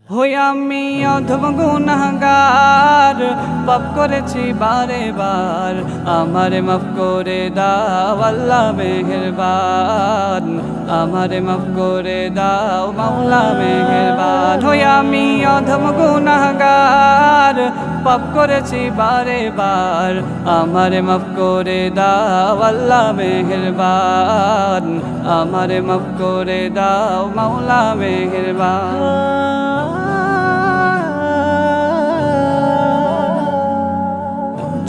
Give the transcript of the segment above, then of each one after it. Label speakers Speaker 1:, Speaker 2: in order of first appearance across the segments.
Speaker 1: হই আমি অধম গুনাহগার, পাপ করেছি বারে বার, আমারে মাফ করে দাও আল্লাহ মেহেরবান, আমারে মাফ করে দাও মাওলা মেহেরবান। হই আমি অধম গুনাহগার, পাপ করেছি বারে বার, আমারে মাফ করে দাও আল্লাহ মেহেরবান, আমারে মাফ করে দাও মাওলা মেহেরবান।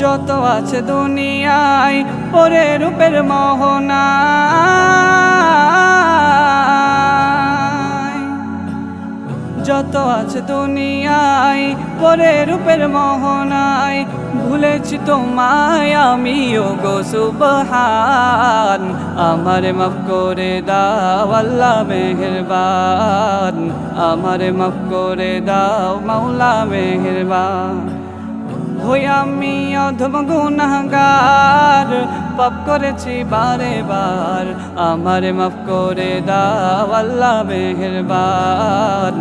Speaker 1: যত আছে দুনিয়ায় পরে রূপের মোহনায়, যত আছে দুনিয়ায় পরে রূপের মোহনায়, ভুলেছি তোমায় আমি ওগো সুবহান, আমারে মাফ করে দাও আল্লাহ মেহেরবান, আমারে মাফ করে দাও মাওলা মেহেরবান। হই আমি অধম গুনাহগার, পাপ করেছি বারে বার, আমারে মাফ করে দাও আল্লাহ মেহেরবান,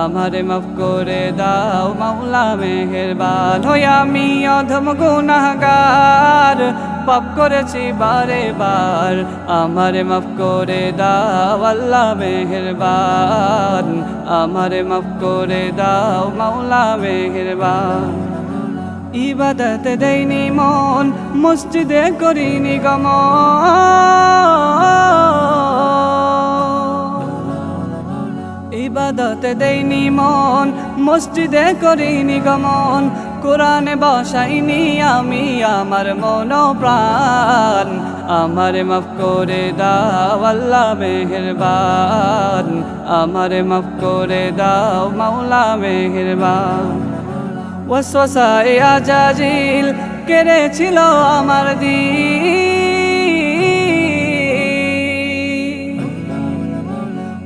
Speaker 1: আমারে মাফ করে দাও মাওলা মেহেরবান। হই আমি অধম গুনাহগার, পাপ করেছি বারে বার, আমারে মাফ করে দাও আল্লাহ মেহেরবান, আমারে মাফ করে দাও মাওলা মেহেরবান। ইবাদতে দেইনি মন, মসজিদে করিনি গমন, ইবাদতে দেইনি মন, মসজিদে করিনি গমন, কোরআনে বসাইনি আমি আমার মন প্রাণ, আমারে মাফ করে দাও আল্লাহ মেহেরবান, আমারে মাফ করে দাও মাওলা মেহেরবান। ওয়াসওয়াসায়ে আজাজিল কেড়েছিল আমার দিল,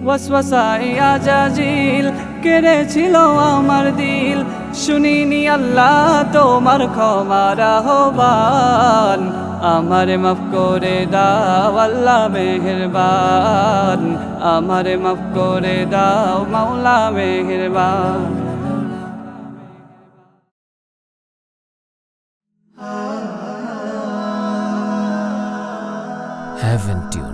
Speaker 1: ওয়াসওয়াসায়ে আজাজিল কেড়েছিল আমার দিল, শুনিনি আল্লাহ তোমার ক্ষমার আহ্বান, আমারে মাফ করে দাও আল্লাহ মেহেরবান, আমারে মাফ করে দাও মাওলা মেহেরবান।
Speaker 2: Haven't you